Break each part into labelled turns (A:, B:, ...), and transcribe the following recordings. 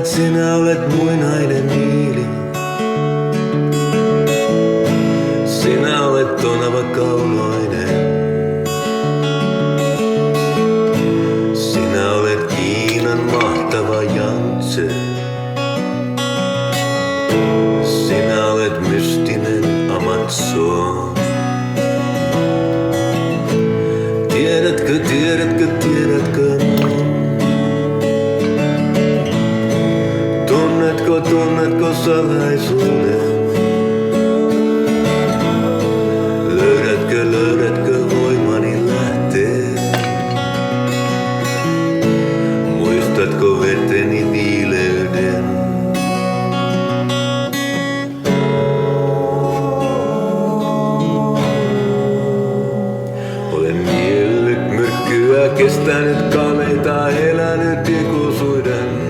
A: että sinä olet muinainen niili. Sinä olet tonava kaunoinen. Sinä olet Kiinan mahtava jantse. Sinä olet mystinen Amazon. Tiedätkö, tiedätkö, tiedätkö? Tunnetko, tunnetko salaisuuden? Löydätkö, löydätkö voimani lähteen? Muistatko veteni viileyden? Olen niellyt myrkkyä, kestänyt kameita, elänyt ikuisuuden.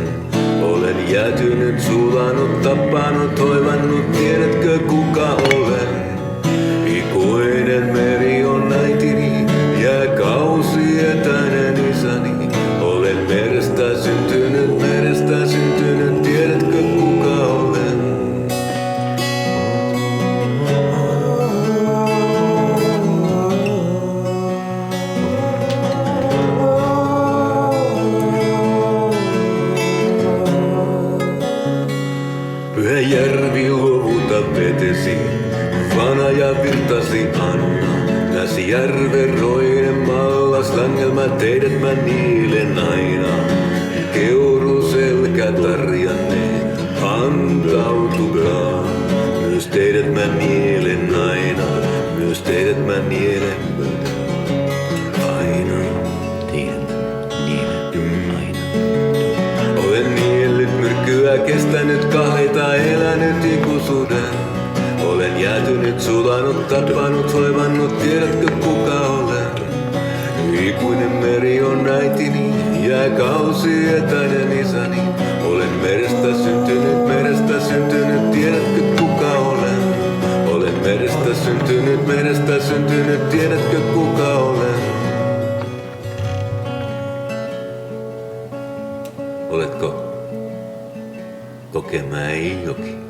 A: Olen jäätynyt, sulanut, tappanut, hoivannut, tiedätkö kuka olen? Ikuinen meri on äitini, jääkausi etäinen isäni. Olen merestä syntynyt, tiedätkö kuka olen? Pyhä järvi luovuta vetesi, vana ja virtasi Anna. Näsijärven roinen mallas, längelmä teidät mä niilen aina. Keuru selkä tarjanne, antautukaa. Myös teidät mä nielen aina, myös teidät mä nielen aina. Olen niellyt myrkkyä, kestänyt kahleita, elänyt ikuisuuden. Olen jäätynyt, sulanut, tappanut, hoivannut, tiedätkö kuka olen? Ikuinen meri on äitini, jääkausi etäinen isäni. Olen merestä syntynyt, tiedätkö kuka olen? Olen merestä syntynyt, tiedätkö kuka olen? Oletko Kokemäenjoki?